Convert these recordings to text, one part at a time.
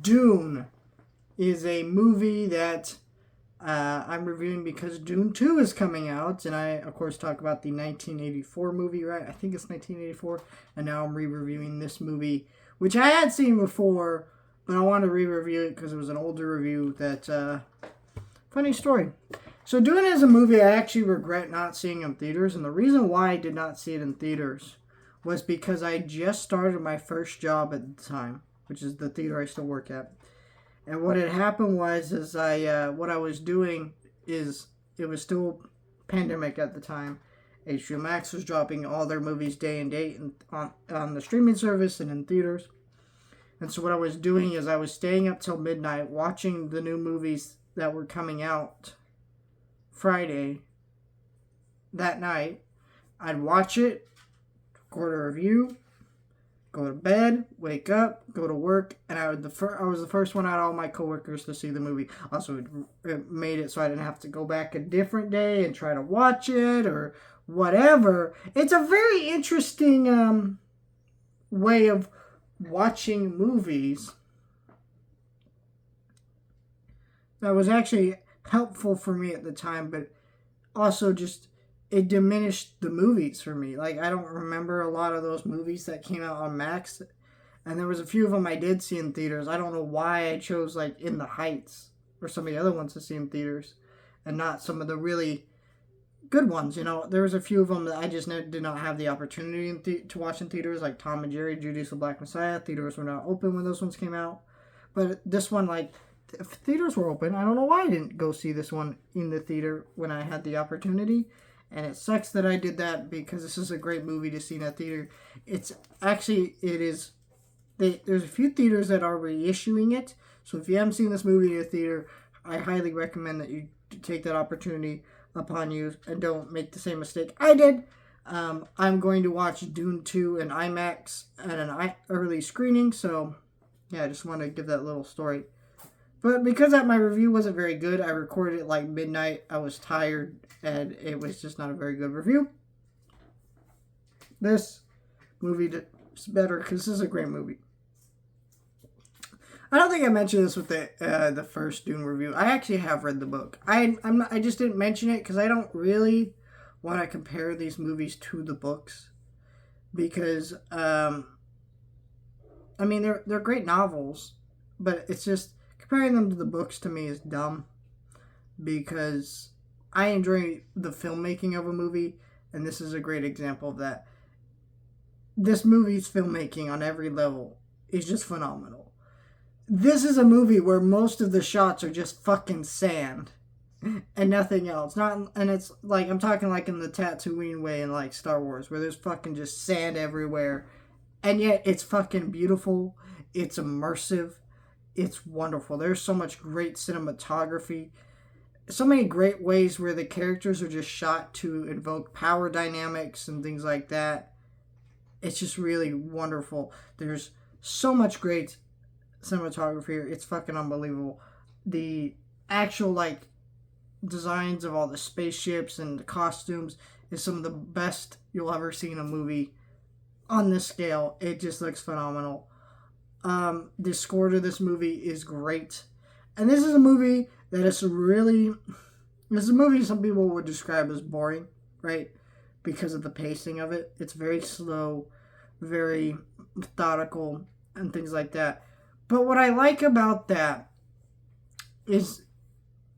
Dune is a movie that I'm reviewing because Dune 2 is coming out, and I, of course, talk about the 1984 movie, right? I think it's 1984, and now I'm re-reviewing this movie, which I had seen before, but I wanted to re-review it because it was an older review that, funny story. So Dune is a movie I actually regret not seeing in theaters, and the reason why I did not see it in theaters was because I just started my first job at the time, which is the theater I still work at. And what had happened was, what I was doing is, it was still pandemic at the time. HBO Max was dropping all their movies day and date on the streaming service and in theaters. And so what I was doing is I was staying up till midnight watching the new movies that were coming out Friday that night. I'd watch it, record a review, go to bed, wake up, go to work, and I was the first one out of all my coworkers to see the movie. Also, it made it so I didn't have to go back a different day and try to watch it or whatever. It's a very interesting way of watching movies that was actually helpful for me at the time, but also just it diminished the movies for me. Like, I don't remember a lot of those movies that came out on Max, and there was a few of them I did see in theaters. I don't know why I chose, like, In the Heights or some of the other ones to see in theaters and not some of the really good ones. You know, there was a few of them that I just did not have the opportunity to watch in theaters, like Tom and Jerry, Judas the Black Messiah. Theaters were not open when those ones came out. But this one, like, if theaters were open, I don't know why I didn't go see this one in the theater when I had the opportunity. And it sucks that I did that because this is a great movie to see in a theater. There's a few theaters that are reissuing it. So if you haven't seen this movie in a theater, I highly recommend that you take that opportunity upon you and don't make the same mistake I did. I'm going to watch Dune 2 in IMAX at an early screening. So yeah, I just want to give that little story. But because my review wasn't very good, I recorded it like midnight. I was tired, and it was just not a very good review. This movie is better because this is a great movie. I don't think I mentioned this with the first Dune review. I actually have read the book. I just didn't mention it because I don't really want to compare these movies to the books because they're great novels, but it's just comparing them to the books to me is dumb because I enjoy the filmmaking of a movie, and this is a great example of that. This movie's filmmaking on every level is just phenomenal. This is a movie where most of the shots are just fucking sand and nothing else. And it's like, I'm talking like in the Tatooine way in like Star Wars, where there's fucking just sand everywhere, and yet it's fucking beautiful. It's immersive. It's wonderful. There's so much great cinematography. So many great ways where the characters are just shot to invoke power dynamics and things like that. It's just really wonderful. There's so much great cinematography. It's fucking unbelievable. The actual, like, designs of all the spaceships and the costumes is some of the best you'll ever see in a movie on this scale. It just looks phenomenal. The score to this movie is great. And this is a movie that is this is a movie some people would describe as boring, right? Because of the pacing of it. It's very slow, very methodical, and things like that. But what I like about that is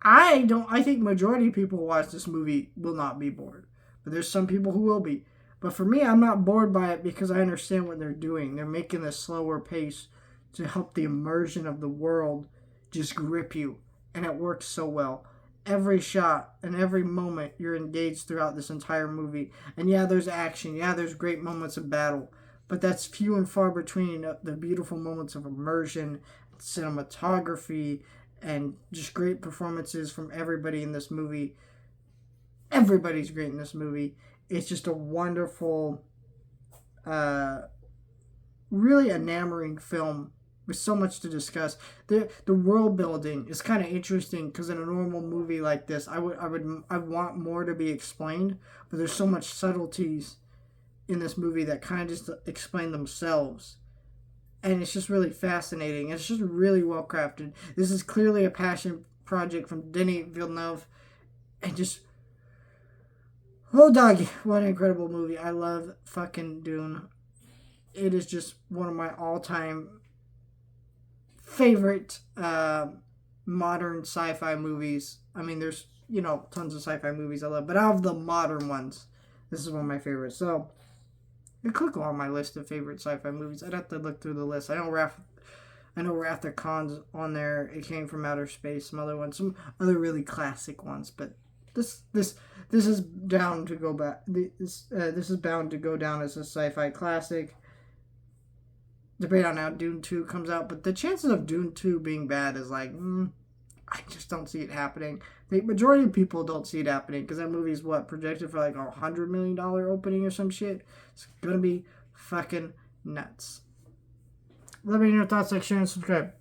I think majority of people who watch this movie will not be bored. But there's some people who will be. But for me, I'm not bored by it because I understand what they're doing. They're making a slower pace to help the immersion of the world just grip you. And it works so well. Every shot and every moment you're engaged throughout this entire movie. And yeah, there's action. Yeah, there's great moments of battle. But that's few and far between the beautiful moments of immersion, cinematography, and just great performances from everybody in this movie. Everybody's great in this movie. It's just a wonderful, really enamoring film with so much to discuss. The world building is kind of interesting because in a normal movie like this, I want more to be explained, but there's so much subtleties in this movie that kind of just explain themselves. and it's just really fascinating. It's just really well crafted. This is clearly a passion project from Denis Villeneuve, and just oh doggy, what an incredible movie! I love fucking Dune. It is just one of my all-time favorite modern sci-fi movies. I mean, there's tons of sci-fi movies I love, but out of the modern ones, this is one of my favorites. So you click on my list of favorite sci-fi movies. I'd have to look through the list. I know Wrath of Khan's on there. It Came from Outer Space. Some other ones, some other really classic ones. But this is bound to go back. This is bound to go down as a sci-fi classic. Debate on how Dune 2 comes out, but the chances of Dune 2 being bad is like, I just don't see it happening. The majority of people don't see it happening because that movie is projected for like $100 million opening or some shit. It's gonna be fucking nuts. Let me know your thoughts, like, share, and subscribe.